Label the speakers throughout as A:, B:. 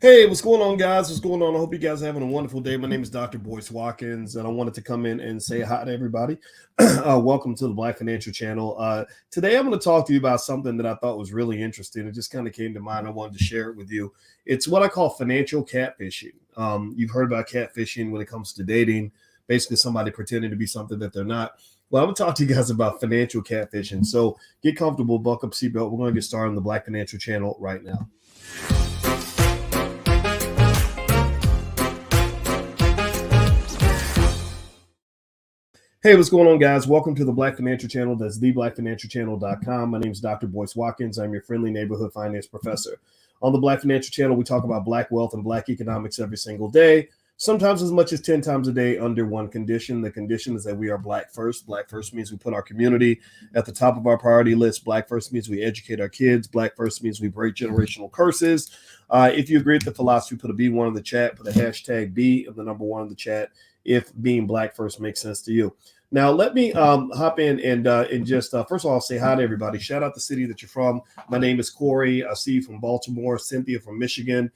A: Hey, what's going on, guys? What's going on? I hope you guys are having a wonderful day. My name is Dr. Boyce Watkins, and I wanted to come in and say hi to everybody. Welcome to the Black Financial Channel. Today, I'm going to talk to you about something that I thought was really interesting. It just kind of came to mind. I wanted to share it with you. It's what I call financial catfishing. You've heard about catfishing when it comes to dating, basically somebody pretending to be something that they're not. Well, I'm going to talk to you guys about financial catfishing. So get comfortable, buckle up, seatbelt. We're going to get started on the Black Financial Channel right now. Hey, what's going on, guys? Welcome to the Black Financial Channel. That's theblackfinancialchannel.com. My name is Dr. Boyce Watkins. I'm your friendly neighborhood finance professor. On the Black Financial Channel, we talk about Black wealth and Black economics every single day, sometimes as much as 10 times a day under one condition. The condition is that we are Black first. Black first means we put our community at the top of our priority list. Black first means we educate our kids. Black first means we break generational curses. If you agree with the philosophy, put a B1 in the chat, put a hashtag B and the number 1 in the chat if being Black first makes sense to you. Now, let me hop in and just first of all, say hi to everybody. Shout out the city that you're from. My name is Corey. I see you from Baltimore, Cynthia from Michigan,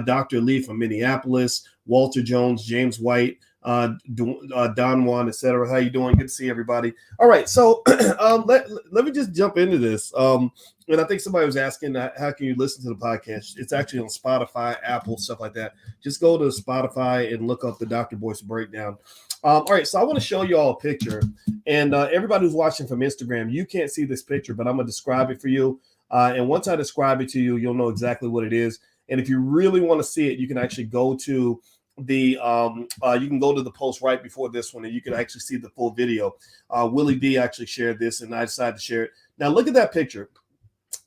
A: Dr. Lee from Minneapolis, Walter Jones, James White, Don Juan, etc. How you doing? Good to see everybody. All right, so let me just jump into this. And I think somebody was asking, how can you listen to the podcast? It's actually on Spotify, Apple, stuff like that. Just go to Spotify and look up the Dr. Boyce Breakdown. All right, so I want to show you all a picture. And everybody who's watching from Instagram, you can't see this picture, but I'm going to describe it for you. And once I describe it to you, you'll know exactly what it is. And if you really want to see it, you can actually go to the post right before this one, and you can actually see the full video. Willie D actually shared this, and I decided to share it. Now, look at that picture.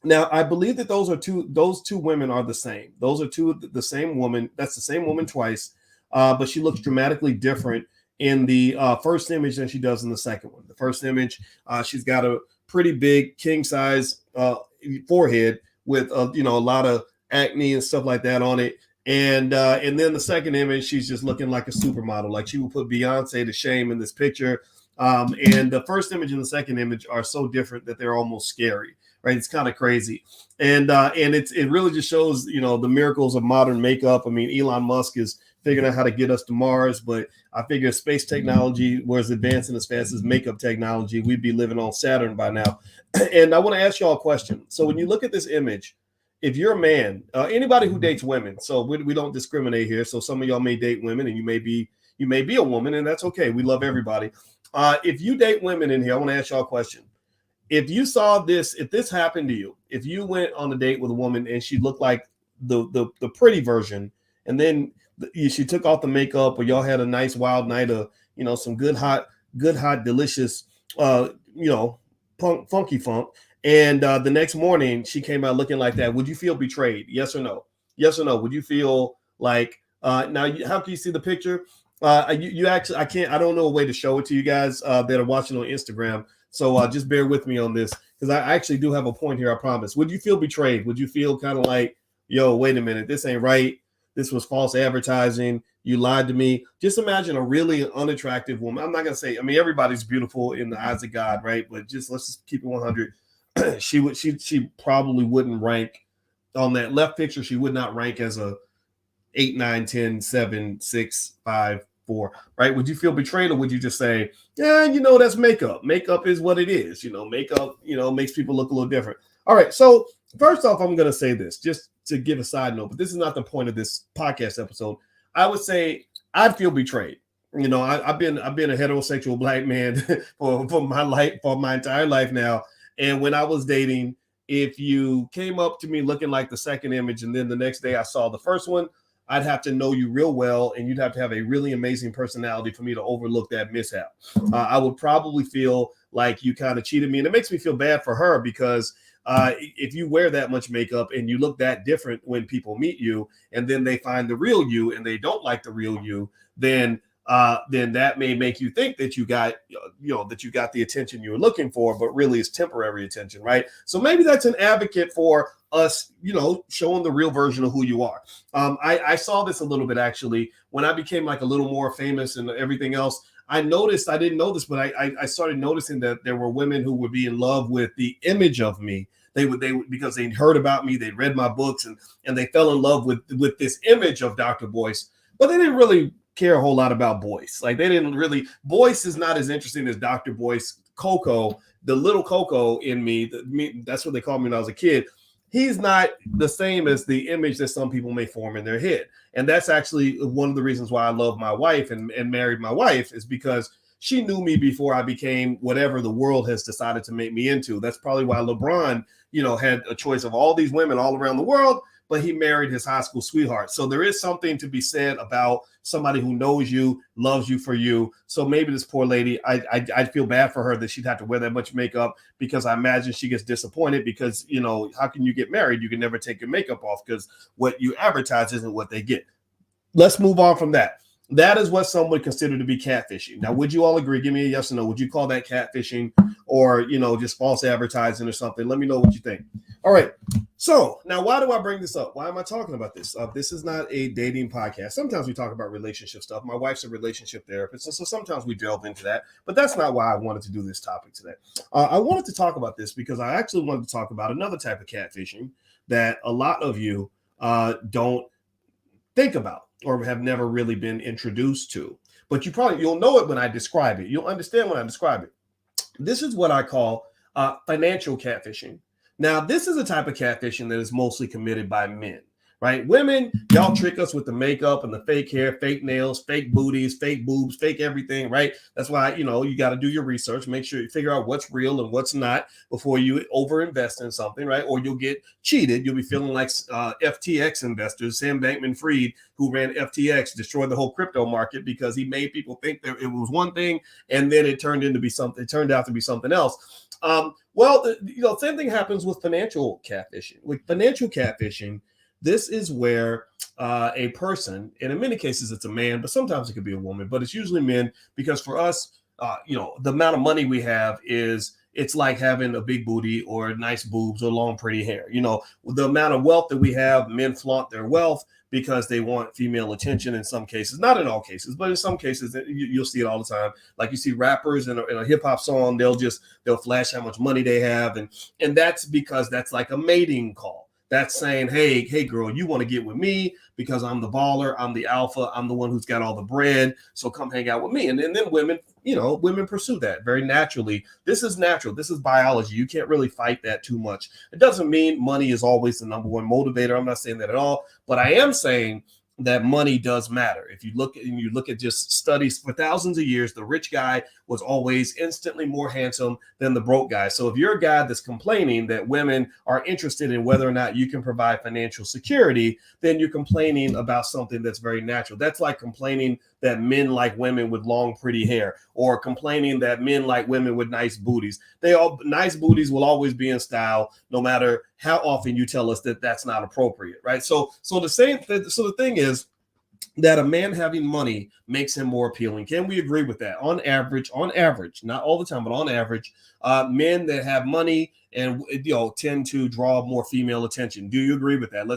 A: Now, I believe that those two women are the same. Those are the same woman. That's the same woman twice, but she looks dramatically different in the first image than she does in the second one. The first image, she's got a pretty big king size forehead with a lot of acne and stuff like that on it. And then the second image, she's just looking like a supermodel. Like she will put Beyonce to shame in this picture. And the first image and the second image are so different that they're almost scary, right? It's kind of crazy. And it really just shows, the miracles of modern makeup. I mean, Elon Musk is figuring out how to get us to Mars, but I figure space technology was advancing as fast as makeup technology, we'd be living on Saturn by now. And I want to ask y'all a question. So when you look at this image, if you're a man, anybody who dates women, so we don't discriminate here. So some of y'all may date women, and you may be a woman, and that's okay. We love everybody. If you date women in here, I want to ask y'all a question. If you saw this, if this happened to you, if you went on a date with a woman and she looked like the pretty version, and then she took off the makeup, or y'all had a nice wild night of some good hot delicious funky funk, and the next morning she came out looking like that, would you feel betrayed? Yes or no? Yes or no? Would you feel like now how can you see the picture? You actually, I don't know a way to show it to you guys that are watching on Instagram, so just bear with me on this, because I actually do have a point here, I promise. Would you feel betrayed? Would you feel kind of like, yo, wait a minute, this ain't right, this was false advertising, you lied to me? Just imagine a really unattractive woman. I'm not gonna say, I mean, everybody's beautiful in the eyes of God, right? But let's just keep it 100. she probably wouldn't rank on that left picture. She would not rank as a 8, 9, 10, 7, 6, 5, 4, right? Would you feel betrayed, or would you just say, yeah, that's makeup. Makeup is what it is. Makeup, makes people look a little different. All right. So first off, I'm going to say this just to give a side note, but this is not the point of this podcast episode. I would say I'd feel betrayed. I've been a heterosexual Black man for my life, for my entire life now. And when I was dating, if you came up to me looking like the second image, and then the next day I saw the first one, I'd have to know you real well, and you'd have to have a really amazing personality for me to overlook that mishap. I would probably feel like you kind of cheated me, and it makes me feel bad for her, because if you wear that much makeup and you look that different when people meet you, and then they find the real you and they don't like the real you, then that may make you think that you got the attention you were looking for, but really it's temporary attention, right? So maybe that's an advocate for us, showing the real version of who you are. I saw this a little bit actually when I became like a little more famous and everything else. I noticed, I didn't know this, but I started noticing that there were women who would be in love with the image of me They would because they heard about me, they read my books, and they fell in love with this image of Dr. Boyce, but they didn't really care a whole lot about Boyce. Like, they didn't really, Boyce is not as interesting as Dr. Boyce. Coco, the little Coco in me, that's what they called me when I was a kid. He's not the same as the image that some people may form in their head. And that's actually one of the reasons why I love my wife and married my wife, is because she knew me before I became whatever the world has decided to make me into. That's probably why LeBron, had a choice of all these women all around the world, but he married his high school sweetheart. So there is something to be said about somebody who knows you, loves you for you. So maybe this poor lady, I feel bad for her that she'd have to wear that much makeup, because I imagine she gets disappointed because, how can you get married? You can never take your makeup off because what you advertise isn't what they get. Let's move on from that. That is what some would consider to be catfishing. Now, would you all agree? Give me a yes or no. Would you call that catfishing, or, just false advertising or something? Let me know what you think. All right. So now, why do I bring this up? Why am I talking about this? This is not a dating podcast. Sometimes we talk about relationship stuff. My wife's a relationship therapist, and so sometimes we delve into that. But that's not why I wanted to do this topic today. I wanted to talk about this because I actually wanted to talk about another type of catfishing that a lot of you don't think about or have never really been introduced to. But you'll know it when I describe it. You'll understand when I describe it. This is what I call financial catfishing. Now, this is a type of catfishing that is mostly committed by men, right? Women, y'all trick us with the makeup and the fake hair, fake nails, fake booties, fake boobs, fake everything, right? That's why, you got to do your research, make sure you figure out what's real and what's not before you overinvest in something, right? Or you'll get cheated. You'll be feeling like FTX investors, Sam Bankman-Fried, who ran FTX, destroyed the whole crypto market because he made people think that it was one thing, and then it turned out to be something else. Same thing happens with financial catfishing. With financial catfishing, this is where a person, and in many cases it's a man, but sometimes it could be a woman, but it's usually men, because for us, the amount of money we have it's like having a big booty or nice boobs or long, pretty hair. The amount of wealth that we have, men flaunt their wealth because they want female attention in some cases, not in all cases, but in some cases you'll see it all the time. Like you see rappers in a hip hop song, they'll flash how much money they have. And that's because that's like a mating call. That's saying, hey, girl, you want to get with me because I'm the baller, I'm the alpha, I'm the one who's got all the bread. So come hang out with me. And then women pursue that very naturally. This is natural. This is biology. You can't really fight that too much. It doesn't mean money is always the number one motivator. I'm not saying that at all, but I am saying that money does matter. If you look at just studies for thousands of years, the rich guy was always instantly more handsome than the broke guy. So if you're a guy that's complaining that women are interested in whether or not you can provide financial security, then you're complaining about something that's very natural. That's like complaining that men like women with long, pretty hair, or complaining that men like women with nice booties. Nice booties will always be in style, no matter how often you tell us that that's not appropriate, right? So the thing is that a man having money makes him more appealing. Can we agree with that? On average, not all the time, but on average, men that have money and tend to draw more female attention. Do you agree with that? I'm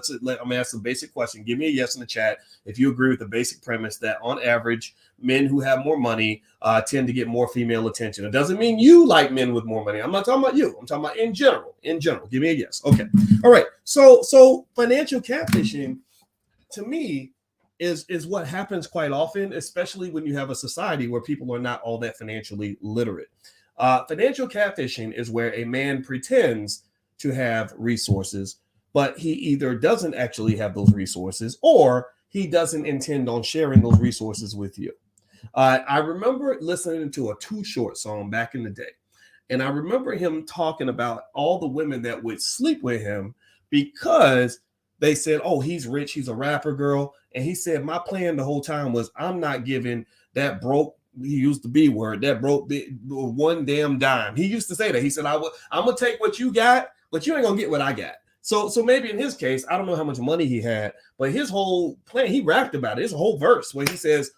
A: gonna ask a basic question. Give me a yes in the chat if you agree with the basic premise that on average, men who have more money tend to get more female attention. It doesn't mean you like men with more money. I'm not talking about you. I'm talking about in general. Give me a yes. Okay. All right. So financial catfishing, to me, is what happens quite often, especially when you have a society where people are not all that financially literate. Financial catfishing is where a man pretends to have resources, but he either doesn't actually have those resources or he doesn't intend on sharing those resources with you. I remember listening to a Too Short song back in the day, and I remember him talking about all the women that would sleep with him because they said, oh, he's rich, he's a rapper, girl. And he said, my plan the whole time was I'm not giving that broke, he used the B word, that broke one damn dime. He used to say that. He said, I'm going to take what you got, but you ain't going to get what I got. So maybe in his case, I don't know how much money he had, but his whole plan, he rapped about it. It's a whole verse where he says,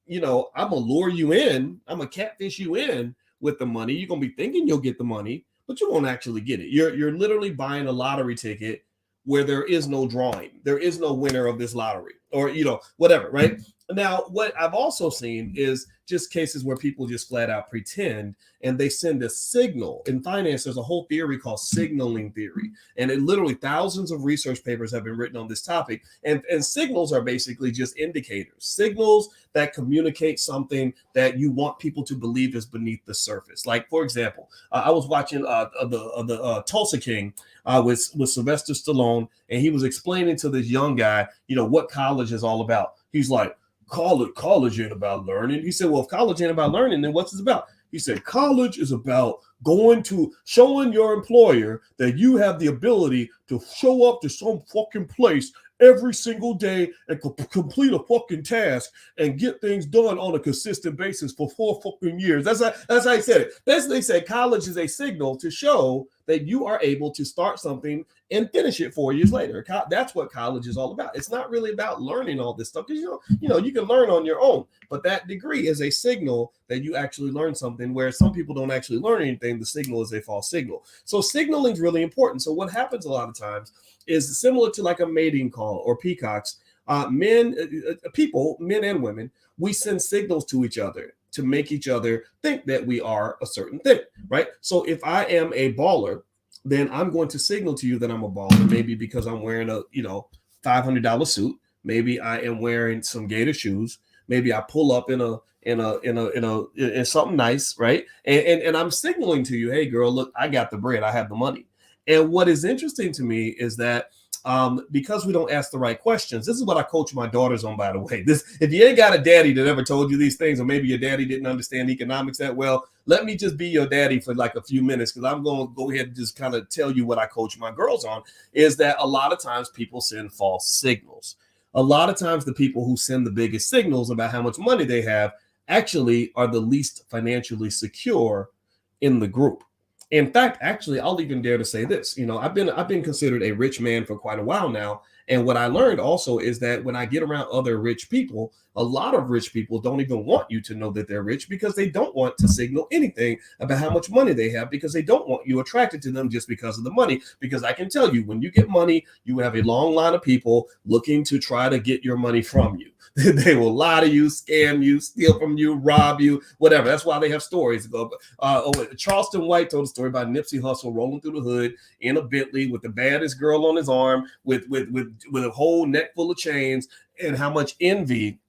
A: I'm going to lure you in. I'm going to catfish you in with the money. You're going to be thinking you'll get the money, but you won't actually get it. You're literally buying a lottery ticket where there is no drawing. There is no winner of this lottery. or, whatever, right? Now, what I've also seen is just cases where people just flat out pretend and they send a signal. In finance, there's a whole theory called signaling theory. And it literally thousands of research papers have been written on this topic. And signals are basically just indicators, signals that communicate something that you want people to believe is beneath the surface. Like, for example, I was watching the Tulsa King with Sylvester Stallone, and he was explaining to this young guy, what college is all about. He's like, college ain't about learning. He said, well, if college ain't about learning, then what's it about? He said, college is about showing your employer that you have the ability to show up to some fucking place every single day and complete a fucking task and get things done on a consistent basis for 4 fucking years. That's how he said it. Basically, they said college is a signal to show that you are able to start something and finish it 4 years later. That's what college is all about. It's not really about learning all this stuff because you can learn on your own, but that degree is a signal that you actually learn something. Where some people don't actually learn anything, the signal is a false signal. So signaling is really important. So what happens a lot of times is similar to like a mating call or peacocks. Men and women, we send signals to each other to make each other think that we are a certain thing, right? So if I am a baller, then I'm going to signal to you that I'm a baller, maybe because I'm wearing a $500 suit. Maybe I am wearing some gator shoes. Maybe I pull up in something nice, right? And I'm signaling to you, hey girl, look, I got the bread, I have the money. And what is interesting to me is that because we don't ask the right questions. This is what I coach my daughters on, by the way. If you ain't got a daddy that ever told you these things, or maybe your daddy didn't understand economics that well, let me just be your daddy for like a few minutes, because I'm going to go ahead and just kind of tell you what I coach my girls on, is that a lot of times people send false signals. A lot of times the people who send the biggest signals about how much money they have actually are the least financially secure in the group. In fact, actually, I'll even dare to say this. I've been considered a rich man for quite a while now. And what I learned also is that when I get around other rich people, a lot of rich people don't even want you to know that they're rich, because they don't want to signal anything about how much money they have, because they don't want you attracted to them just because of the money. Because I can tell you, when you get money, you have a long line of people looking to try to get your money from you. They will lie to you, scam you, steal from you, rob you, whatever. That's why they have stories. Charleston White told a story about Nipsey Hussle rolling through the hood in a Bentley with the baddest girl on his arm, with a whole neck full of chains, and how much envy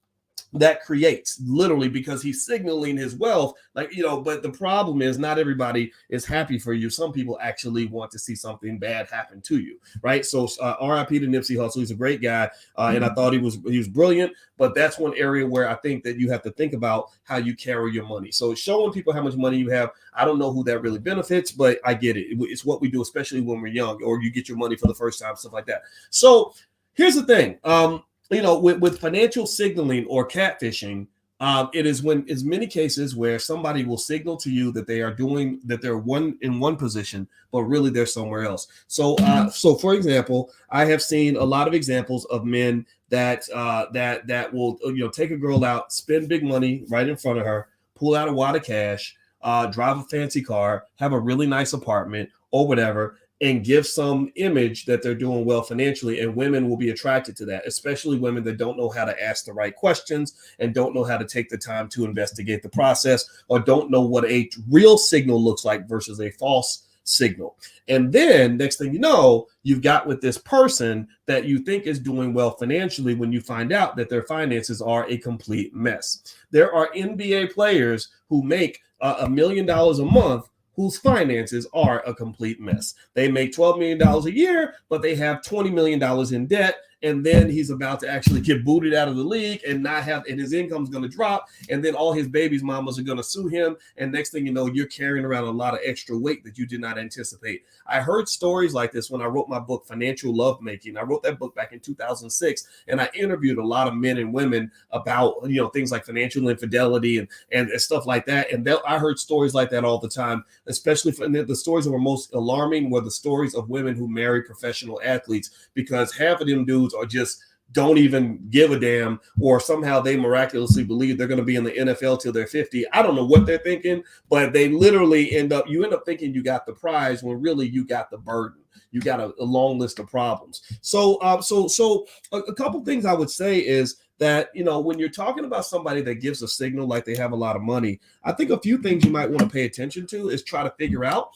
A: that creates, literally, because he's signaling his wealth. But the problem is not everybody is happy for you. Some people actually want to see something bad happen to you, right? So RIP to Nipsey Hussle. He's a great guy, and I thought he was brilliant. But that's one area where I think that you have to think about how you carry your money. So showing people how much money you have, I don't know who that really benefits, but I get it. It's what we do, especially when we're young, or you get your money for the first time, stuff like that. So here's the thing. With financial signaling or catfishing, it is many cases where somebody will signal to you that they're in one position, but really they're somewhere else. So for example, I have seen a lot of examples of men that will take a girl out, spend big money right in front of her, pull out a wad of cash, drive a fancy car, have a really nice apartment or whatever, and give some image that they're doing well financially. And women will be attracted to that, especially women that don't know how to ask the right questions and don't know how to take the time to investigate the process, or don't know what a real signal looks like versus a false signal. And then next thing you know, you've got with this person that you think is doing well financially, when you find out that their finances are a complete mess. There are NBA players who make $1 million a month whose finances are a complete mess. They make $12 million a year, but they have $20 million in debt. And then he's about to actually get booted out of the league and his income's going to drop. And then all his baby's mamas are going to sue him. And next thing you know, you're carrying around a lot of extra weight that you did not anticipate. I heard stories like this when I wrote my book, Financial Lovemaking. I wrote that book back in 2006, and I interviewed a lot of men and women about, things like financial infidelity and stuff like that. And I heard stories like that all the time, especially the stories that were most alarming were the stories of women who marry professional athletes, because half of them dudes are just don't even give a damn, or somehow they miraculously believe they're going to be in the NFL till they're 50. I don't know what they're thinking, but they literally you end up thinking you got the prize when really you got the burden. you got a long list of problems. So a couple things I would say is that, when you're talking about somebody that gives a signal like they have a lot of money, I think a few things you might want to pay attention to is try to figure out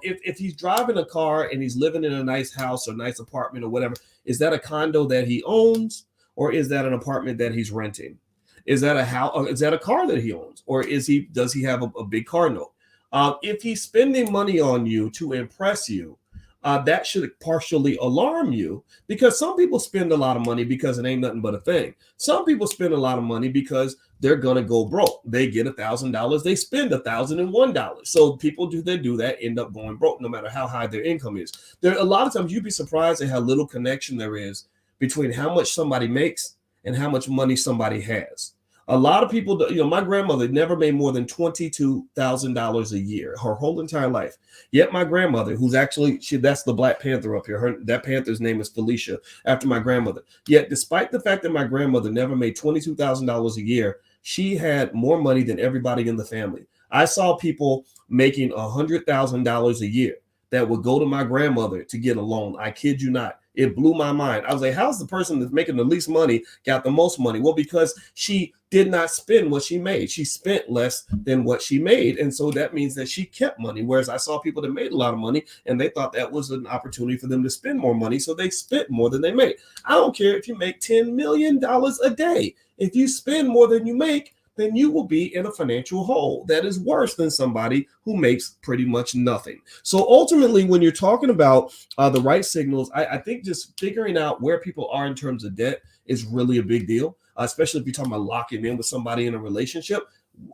A: if he's driving a car and he's living in a nice house or nice apartment or whatever, is that a condo that he owns, or is that an apartment that he's renting? Is that a house? Is that a car that he owns, or does he have a big car note? If he's spending money on you to impress you, that should partially alarm you, because some people spend a lot of money because it ain't nothing but a thing. Some people spend a lot of money because they're gonna go broke. They get $1,000, they spend $1,001. So people do that end up going broke, no matter how high their income is. There a lot of times you'd be surprised at how little connection there is between how much somebody makes and how much money somebody has. A lot of people, my grandmother never made more than $22,000 a year her whole entire life. Yet my grandmother, who's actually, that's the Black Panther up here. That Panther's name is Felicia, after my grandmother. Yet despite the fact that my grandmother never made $22,000 a year, she had more money than everybody in the family. I saw people making $100,000 a year that would go to my grandmother to get a loan. I kid you not. It blew my mind. I was like, how's the person that's making the least money got the most money? Well, because she did not spend what she made. She spent less than what she made. And so that means that she kept money. Whereas I saw people that made a lot of money and they thought that was an opportunity for them to spend more money. So they spent more than they made. I don't care if you make $10 million a day. If you spend more than you make, then you will be in a financial hole. That is worse than somebody who makes pretty much nothing. So ultimately, when you're talking about the right signals, I think just figuring out where people are in terms of debt is really a big deal, especially if you're talking about locking in with somebody in a relationship.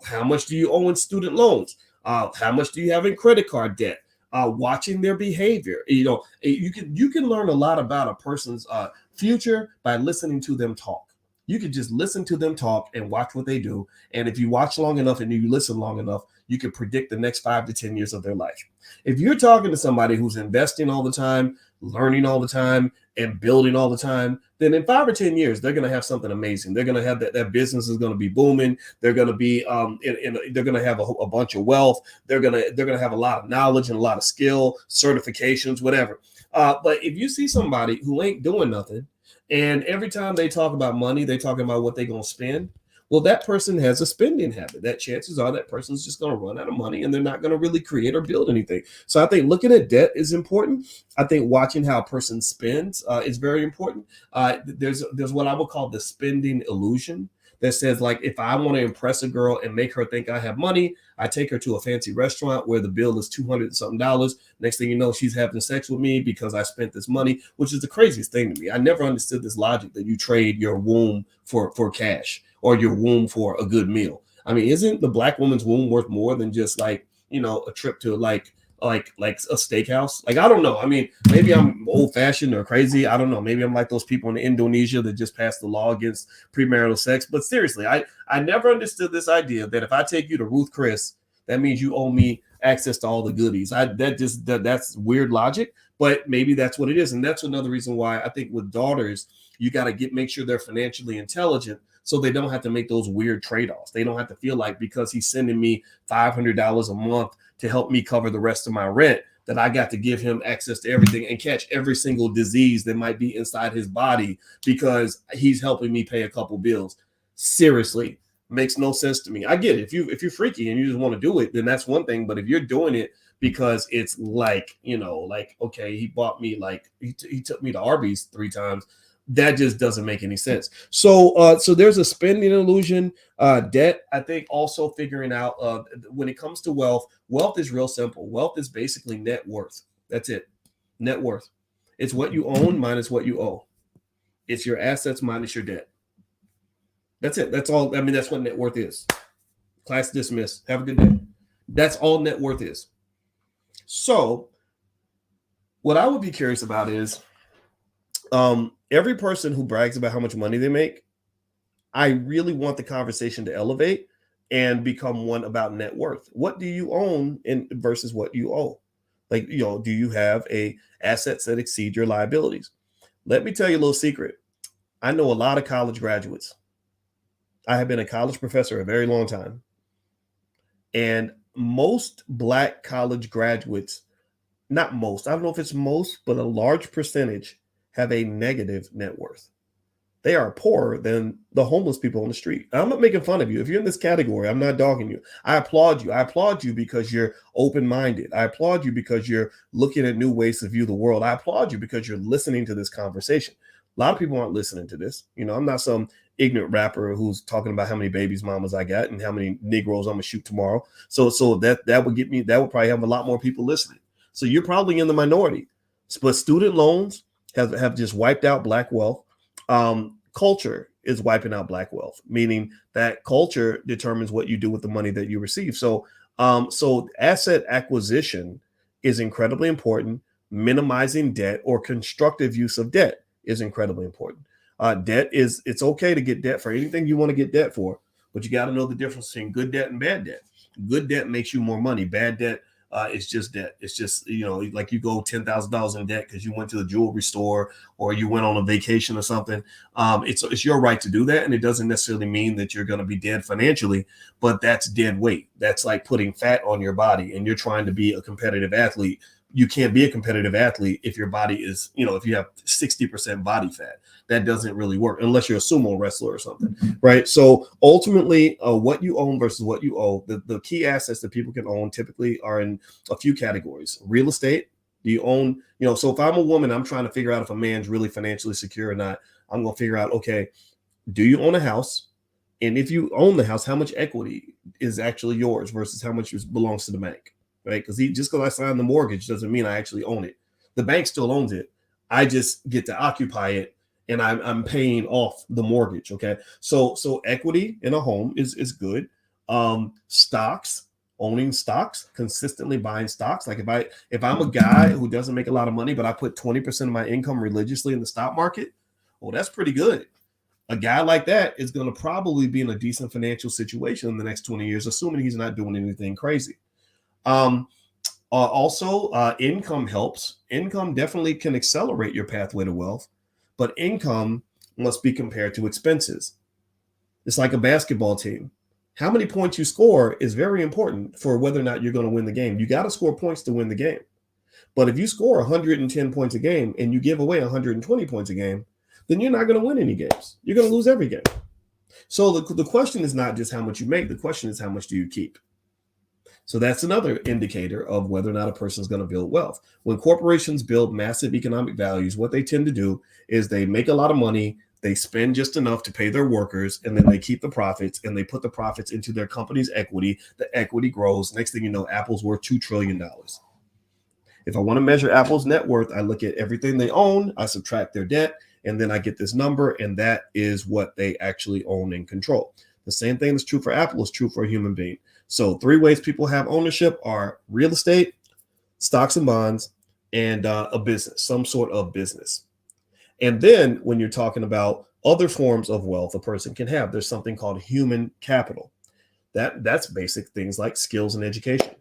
A: How much do you owe in student loans? How much do you have in credit card debt? Watching their behavior. You can learn a lot about a person's future by listening to them talk. You can just listen to them talk and watch what they do. And if you watch long enough and you listen long enough, you can predict the next 5 to 10 years of their life. If you're talking to somebody who's investing all the time, learning all the time, and building all the time, then in 5 or 10 years, they're going to have something amazing. They're going to have that business is going to be booming. They're going to be they're going to have a bunch of wealth. They're going to have a lot of knowledge and a lot of skill, certifications, whatever. But if you see somebody who ain't doing nothing, and every time they talk about money, they talking about what they're going to spend. Well, that person has a spending habit. That chances are that person's just going to run out of money and they're not going to really create or build anything. So I think looking at debt is important. I think watching how a person spends is very important. There's what I would call the spending illusion that says, like, if I want to impress a girl and make her think I have money, I take her to a fancy restaurant where the bill is $200 and something. Next thing you know, she's having sex with me because I spent this money, which is the craziest thing to me. I never understood this logic that you trade your womb for cash or your womb for a good meal. I mean, isn't the Black woman's womb worth more than just a trip to like a steakhouse? Like, I don't know. I mean, maybe I'm old fashioned or crazy. I don't know. Maybe I'm like those people in Indonesia that just passed the law against premarital sex. But seriously, I never understood this idea that if I take you to Ruth Chris, that means you owe me access to all the goodies. That's weird logic, but maybe that's what it is. And that's another reason why I think with daughters, you got to make sure they're financially intelligent so they don't have to make those weird trade-offs. They don't have to feel like because he's sending me $500 a month to help me cover the rest of my rent, that I got to give him access to everything and catch every single disease that might be inside his body because he's helping me pay a couple bills. Seriously, makes no sense to me. I get it. If you're freaky and you just want to do it, then that's one thing. But if you're doing it because it's okay, he bought me he took me to Arby's 3 times, that just doesn't make any sense. So there's a spending illusion, debt. I think also figuring out when it comes to wealth is real simple. Wealth is basically net worth. That's it. Net worth. It's what you own minus what you owe. It's your assets minus your debt. That's it. That's all. I mean, that's what net worth is. Class dismissed. Have a good day. That's all net worth is. So what I would be curious about is every person who brags about how much money they make, I really want the conversation to elevate and become one about net worth. What do you own versus what you owe? Do you have assets that exceed your liabilities? Let me tell you a little secret. I know a lot of college graduates. I have been a college professor a very long time. And most Black college graduates not most, I don't know if it's most, but a large percentage have a negative net worth. They are poorer than the homeless people on the street. I'm not making fun of you. If you're in this category, I'm not dogging you. I applaud you. I applaud you because you're open-minded. I applaud you because you're looking at new ways to view the world. I applaud you because you're listening to this conversation. A lot of people aren't listening to this. I'm not some ignorant rapper who's talking about how many babies mamas I got and how many Negroes I'm gonna shoot tomorrow. So that would get me, that would probably have a lot more people listening. So you're probably in the minority. But student loans have just wiped out Black wealth. Culture is wiping out Black wealth, meaning that culture determines what you do with the money that you receive. So asset acquisition is incredibly important. Minimizing debt or constructive use of debt is incredibly important. It's okay to get debt for anything you want to get debt for, but you got to know the difference between good debt and bad debt. Good debt makes you more money. Bad debt it's just debt. It's just, like you go $10,000 in debt because you went to the jewelry store or you went on a vacation or something. It's your right to do that. And it doesn't necessarily mean that you're going to be dead financially, but that's dead weight. That's like putting fat on your body and you're trying to be a competitive athlete. You can't be a competitive athlete if your body is, if you have 60% body fat. That doesn't really work unless you're a sumo wrestler or something, right? So ultimately, what you own versus what you owe, the key assets that people can own typically are in a few categories. Real estate. Do you own, so if I'm a woman, I'm trying to figure out if a man's really financially secure or not. I'm going to figure out, okay, do you own a house? And if you own the house, how much equity is actually yours versus how much belongs to the bank, right? Because just because I signed the mortgage doesn't mean I actually own it. The bank still owns it. I just get to occupy it and I'm paying off the mortgage. Okay. So equity in a home is good. Stocks, owning stocks, consistently buying stocks. Like if I'm a guy who doesn't make a lot of money, but I put 20% of my income religiously in the stock market, well, that's pretty good. A guy like that is going to probably be in a decent financial situation in the next 20 years, assuming he's not doing anything crazy. Also, income helps. Income definitely can accelerate your pathway to wealth, but income must be compared to expenses. It's like a basketball team. How many points you score is very important for whether or not you're going to win the game. You got to score points to win the game. But if you score 110 points a game and you give away 120 points a game, then you're not going to win any games. You're going to lose every game. So the question is not just how much you make. The question is how much do you keep? So that's another indicator of whether or not a person is going to build wealth. When corporations build massive economic values, what they tend to do is they make a lot of money, they spend just enough to pay their workers, and then they keep the profits and they put the profits into their company's equity. The equity grows. Next thing you know, Apple's worth $2 trillion. If I want to measure Apple's net worth, I look at everything they own, I subtract their debt, and then I get this number, and that is what they actually own and control. The same thing that's true for Apple is true for a human being. So 3 ways people have ownership are real estate, stocks and bonds, and a business, some sort of business. And then when you're talking about other forms of wealth a person can have, there's something called human capital. That's basic things like skills and education,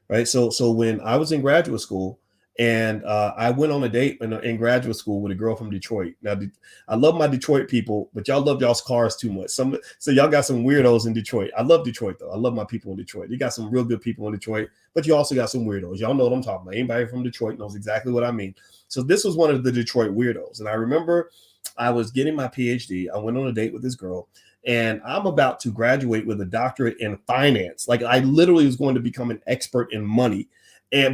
A: right? So when I was in graduate school, and I went on a date in graduate school with a girl from Detroit. Now, I love my Detroit people, but y'all love y'all's cars too much. So y'all got some weirdos in Detroit. I love Detroit, though. I love my people in Detroit. You got some real good people in Detroit, but you also got some weirdos. Y'all know what I'm talking about. Anybody from Detroit knows exactly what I mean. So this was one of the Detroit weirdos. And I remember I was getting my PhD. I went on a date with this girl, and I'm about to graduate with a doctorate in finance. Like I literally was going to become an expert in money.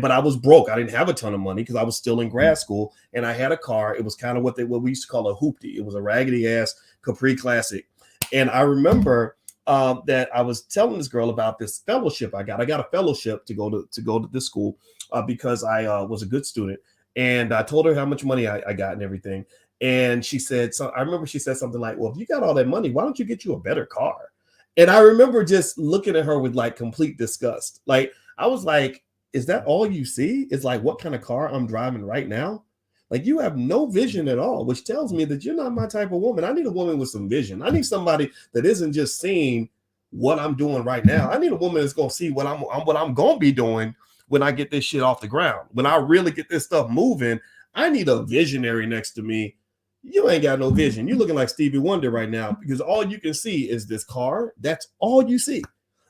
A: But I was broke. I didn't have a ton of money because I was still in grad school, and I had a car. It was kind of what we used to call a hoopty. It was a raggedy ass Capri Classic. And I remember that I was telling this girl about this fellowship I got. I got a fellowship to go to this school because I was a good student. And I told her how much money I got and everything. And she said, so I remember she said something like, well, if you got all that money, why don't you get you a better car? And I remember just looking at her with like complete disgust. Like I was like, is that all you see? Is like what kind of car I'm driving right now? Like you have no vision at all, which tells me that you're not my type of woman. I need a woman with some vision. I need somebody that isn't just seeing what I'm doing right now. I need a woman that's gonna see what I'm gonna be doing when I get this shit off the ground. When I really get this stuff moving, I need a visionary next to me. You ain't got no vision. You're looking like Stevie Wonder right now because all you can see is this car. That's all you see.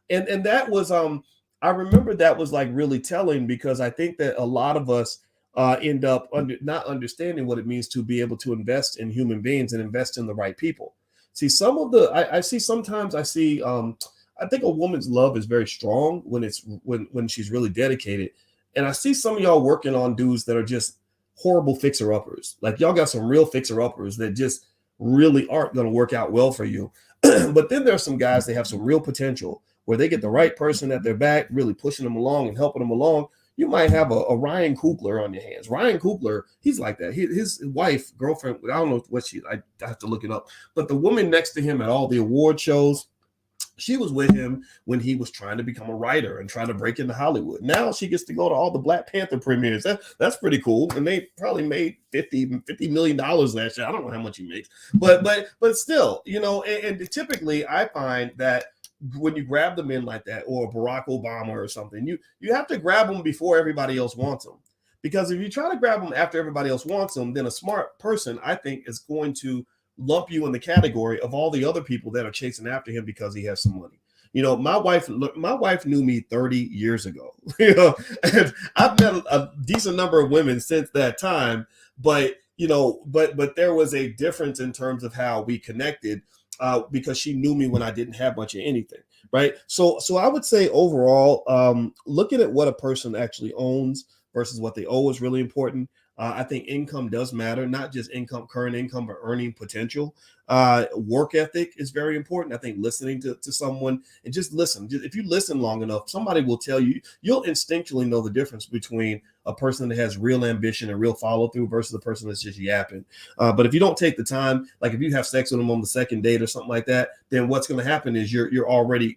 A: And that was I remember that was like really telling, because I think that a lot of us end up not understanding what it means to be able to invest in human beings and invest in the right people. See, some of the I see sometimes I see I think a woman's love is very strong when it's when she's really dedicated. And I see some of y'all working on dudes that are just horrible fixer uppers. Like y'all got some real fixer uppers that just really aren't going to work out well for you. But then there's some guys that have some real potential where they get the right person at their back, really pushing them along and helping them along. You might have a Ryan Coogler on your hands. Ryan Coogler, he's like that. His wife, girlfriend, I don't know what I have to look it up, but the woman next to him at all the award shows, she was with him when he was trying to become a writer and trying to break into Hollywood. Now she gets to go to all the Black Panther premieres. That's pretty cool. And they probably made $50 million last year. I don't know how much he makes, but still, and typically I find that when you grab them in like that, or Barack Obama or something, you have to grab them before everybody else wants them. Because if you try to grab them after everybody else wants them, then a smart person, I think, is going to lump you in the category of all the other people that are chasing after him because he has some money. My wife knew me 30 years ago. And I've met a decent number of women since that time, but there was a difference in terms of how we connected, because she knew me when I didn't have much of anything, right? So I would say overall, looking at what a person actually owns versus what they owe is really important. I think income does matter, not just current income, but earning potential. Work ethic is very important. I think listening to someone, and just listen. If you listen long enough, somebody will tell you, you'll instinctually know the difference between a person that has real ambition and real follow through versus a person that's just yapping. But if you don't take the time, like if you have sex with them on the second date or something like that, then what's going to happen is you're already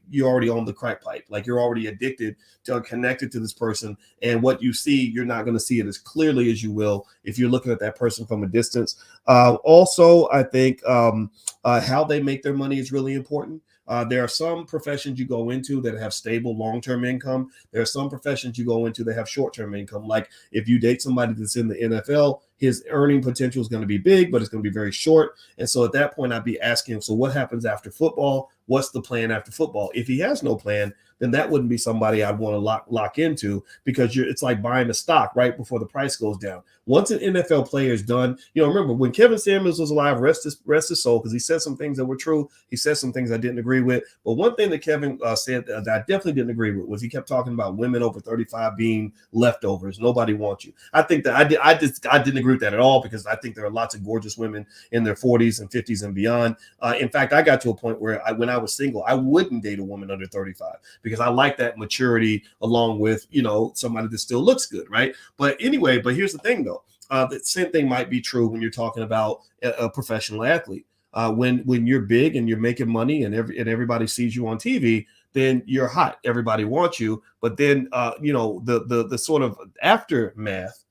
A: on the crack pipe. Like you're already addicted to, connected to this person, and what you see, you're not going to see it as clearly as you will if you're looking at that person from a distance. Also, I think how they make their money is really important. There are some professions you go into that have stable long-term income. There are some professions you go into that have short-term income. Like if you date somebody that's in the NFL, his earning potential is going to be big, but it's going to be very short. And so at that point, I'd be asking him, so what happens after football? What's the plan after football? If he has no plan, then that wouldn't be somebody I'd want to lock into, because it's like buying a stock right before the price goes down. Once an NFL player is done, remember when Kevin Samuels was alive, rest his soul, because he said some things that were true. He said some things I didn't agree with. But one thing that Kevin said that I definitely didn't agree with was he kept talking about women over 35 being leftovers. Nobody wants you. I think that I didn't agree with that at all, because I think there are lots of gorgeous women in their 40s and 50s and beyond. In fact, I got to a point where when I was single, I wouldn't date a woman under 35 because I like that maturity along with, somebody that still looks good, right? But anyway, here's the thing though. The same thing might be true when you're talking about a professional athlete. When you're big and you're making money and everybody sees you on TV, then you're hot. Everybody wants you. But then, the sort of aftermath,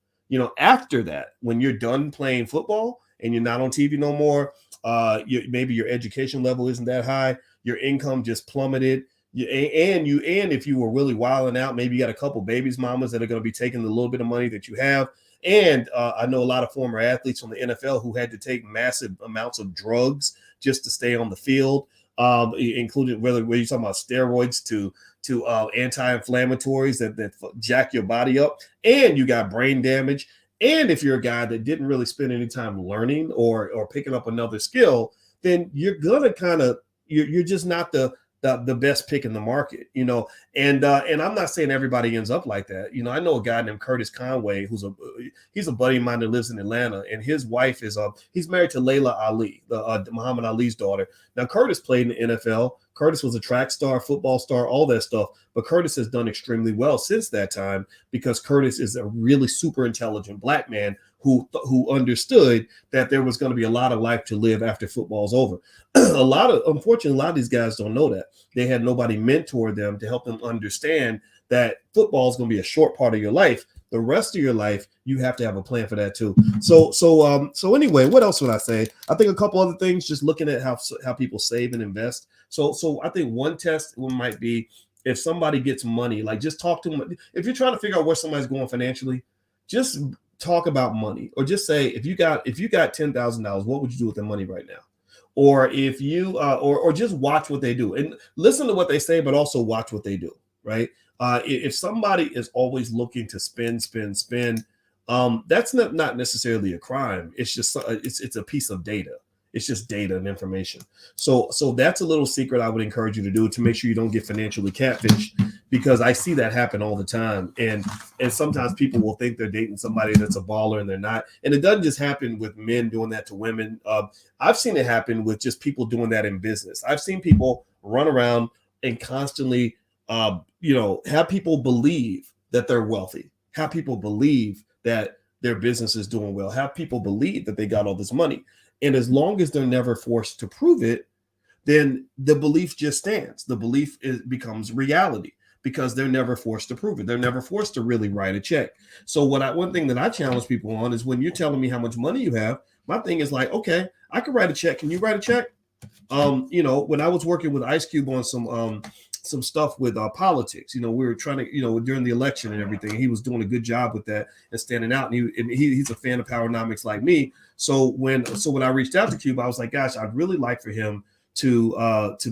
A: after that, when you're done playing football and you're not on TV no more, maybe your education level isn't that high, your income just plummeted. And if you were really wilding out, maybe you got a couple babies mamas that are going to be taking the little bit of money that you have. And I know a lot of former athletes from the NFL who had to take massive amounts of drugs just to stay on the field, including whether you're talking about steroids to anti-inflammatories that jack your body up, and you got brain damage. And if you're a guy that didn't really spend any time learning or picking up another skill, then you're gonna you're just not the best pick in the market, and I'm not saying everybody ends up like that. I know a guy named Curtis Conway, he's a buddy of mine that lives in Atlanta, and his wife he's married to Layla Ali, Muhammad Ali's daughter. Now, Curtis played in the NFL. Curtis was a track star, football star, all that stuff. But Curtis has done extremely well since that time because Curtis is a really super intelligent black man who understood that there was going to be a lot of life to live after football's over. Unfortunately, a lot of these guys don't know that. They had nobody mentor them to help them understand that football is going to be a short part of your life. The rest of your life, you have to have a plan for that too. So anyway, what else would I say? I think a couple other things, just looking at how people save and invest. So I think one test might be if somebody gets money, like just talk to them. If you're trying to figure out where somebody's going financially, just talk about money, or just say, if you got $10,000, what would you do with the money right now? Or if you or just watch what they do and listen to what they say, but also watch what they do. Right. If somebody is always looking to spend, that's not necessarily a crime. It's just it's a piece of data. It's just data and information. So that's a little secret I would encourage you to do to make sure you don't get financially catfished, because I see that happen all the time. And sometimes people will think they're dating somebody that's a baller and they're not. And it doesn't just happen with men doing that to women. I've seen it happen with just people doing that in business. I've seen people run around and constantly, have people believe that they're wealthy, have people believe that their business is doing well, have people believe that they got all this money. And as long as they're never forced to prove it, then the belief just stands. The belief becomes reality because they're never forced to prove it. They're never forced to really write a check. So one thing that I challenge people on is when you're telling me how much money you have, my thing is like, okay, I can write a check. Can you write a check? When I was working with Ice Cube on some stuff with politics, we were trying to, during the election and everything, he was doing a good job with that and standing out. And he's a fan of Powernomics like me. So when I reached out to Cube, I was like, gosh, I'd really like for him to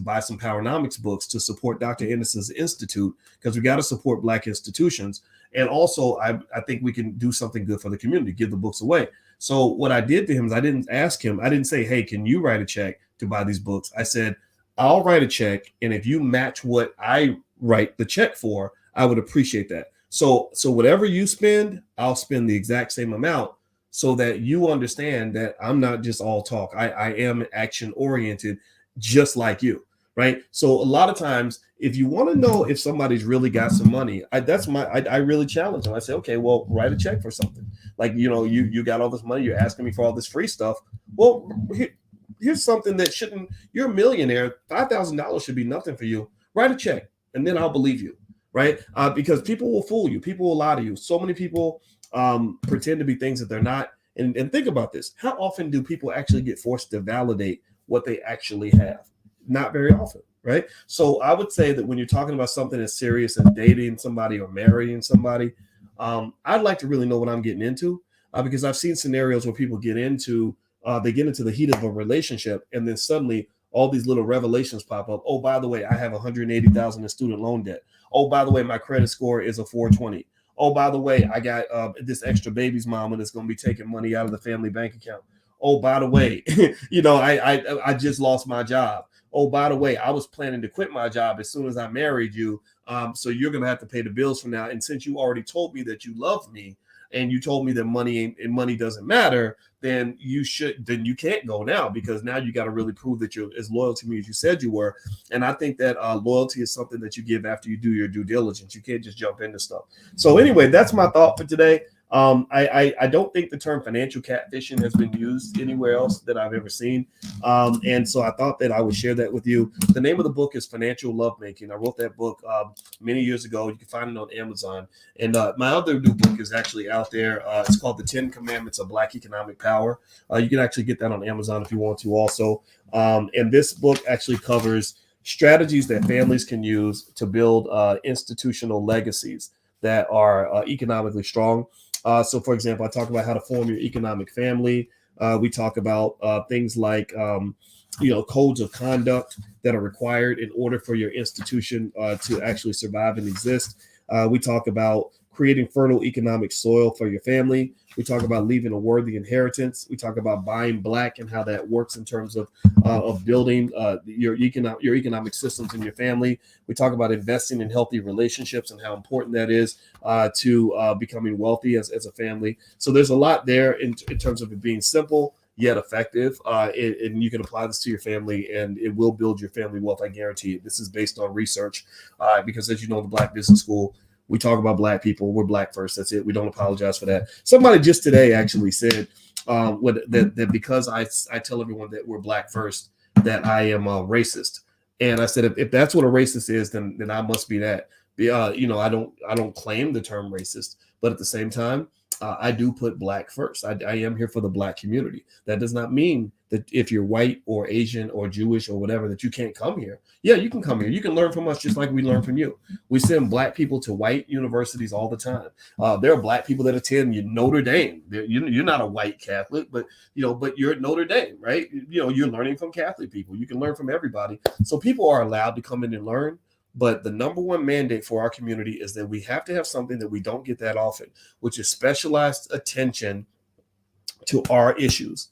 A: buy some Powernomics books to support Dr. Anderson's institute, because we got to support Black institutions. And also, I think we can do something good for the community, give the books away. So what I did to him is I didn't ask him, I didn't say, hey, can you write a check to buy these books? I said, I'll write a check, and if you match what I write the check for, I would appreciate that. So whatever you spend, I'll spend the exact same amount, so that you understand that I'm not just all talk. I am action oriented, just like you, right? So a lot of times, if you want to know if somebody's really got some money, I really challenge them. I say, okay, well, write a check for something. Like, you got all this money, you're asking me for all this free stuff. Well, here's something that shouldn't, you're a millionaire, $5,000 should be nothing for you. Write a check, and then I'll believe you, right? Because people will fool you. People will lie to you. So many people pretend to be things that they're not. And think about this. How often do people actually get forced to validate what they actually have? Not very often, right? So I would say that when you're talking about something as serious as dating somebody or marrying somebody, I'd like to really know what I'm getting into, because I've seen scenarios where people get into the heat of a relationship, and then suddenly all these little revelations pop up. Oh, by the way, I have $180,000 in student loan debt. Oh, by the way, my credit score is a 420. Oh, by the way, I got this extra baby's mama that's going to be taking money out of the family bank account. Oh, by the way, I just lost my job. Oh, by the way, I was planning to quit my job as soon as I married you. So you're going to have to pay the bills from now. And since you already told me that you love me, and you told me that money doesn't matter, then you can't go now, because now you got to really prove that you're as loyal to me as you said you were. And I think that loyalty is something that you give after you do your due diligence. You can't just jump into stuff. So anyway, that's my thought for today. I don't think the term financial catfishing has been used anywhere else that I've ever seen. And so I thought that I would share that with you. The name of the book is Financial Lovemaking. I wrote that book many years ago. You can find it on Amazon. And my other new book is actually out there. It's called The 10 Commandments of Black Economic Power. You can actually get that on Amazon if you want to also. And this book actually covers strategies that families can use to build institutional legacies that are economically strong. So, for example, I talk about how to form your economic family. We talk about things like, codes of conduct that are required in order for your institution to actually survive and exist. We talk about creating fertile economic soil for your family. We talk about leaving a worthy inheritance. We talk about buying black and how that works in terms of building your economic systems in your family. We talk about investing in healthy relationships and how important that is to becoming wealthy as a family. So there's a lot there in terms of it being simple yet effective, and you can apply this to your family, and it will build your family wealth. I guarantee it. This is based on research, because as you know, the Black Business School, we talk about Black people. We're Black first. That's it. We don't apologize for that. Somebody just today actually said that because I tell everyone that we're Black first, that I am racist. And I said, if that's what a racist is, then I must be that. I don't claim the term racist, but at the same time, I do put Black first. I am here for the Black community. That does not mean that if you're white or Asian or Jewish or whatever, that you can't come here. Yeah, you can come here. You can learn from us just like we learn from you. We send Black people to white universities all the time. There are Black people that attend Notre Dame. You're not a white Catholic, but you're at Notre Dame, right? You're learning from Catholic people. You can learn from everybody. So people are allowed to come in and learn. But the number one mandate for our community is that we have to have something that we don't get that often, which is specialized attention to our issues,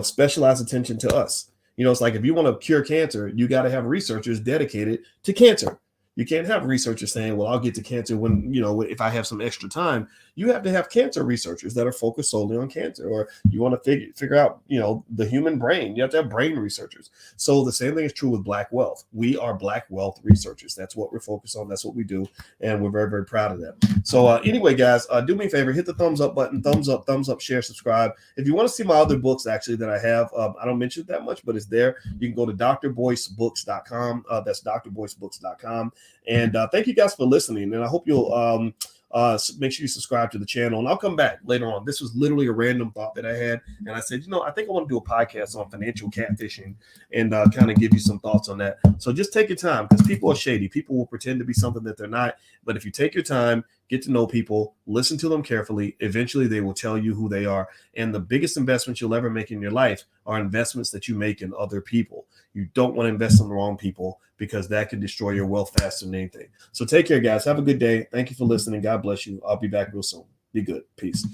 A: specialized attention to us. It's like if you want to cure cancer, you got to have researchers dedicated to cancer. You can't have researchers saying, well, I'll get to cancer when, if I have some extra time. You have to have cancer researchers that are focused solely on cancer. Or you want to figure out, the human brain. You have to have brain researchers. So the same thing is true with Black wealth. We are Black wealth researchers. That's what we're focused on. That's what we do. And we're very, very proud of that. So anyway, guys, do me a favor, hit the thumbs up button, thumbs up, share, subscribe. If you want to see my other books, actually, that I have, I don't mention it that much, but it's there. You can go to drboycebooks.com. That's drboycebooks.com. And thank you guys for listening. And I hope you'll make sure you subscribe to the channel. And I'll come back later on. This was literally a random thought that I had. And I said, I think I want to do a podcast on financial catfishing and kind of give you some thoughts on that. So just take your time, because people are shady. People will pretend to be something that they're not. But if you take your time, get to know people, listen to them carefully, eventually they will tell you who they are. And the biggest investments you'll ever make in your life are investments that you make in other people. You don't want to invest in the wrong people, because that can destroy your wealth faster than anything. So take care, guys. Have a good day. Thank you for listening. God bless you. I'll be back real soon. Be good. Peace.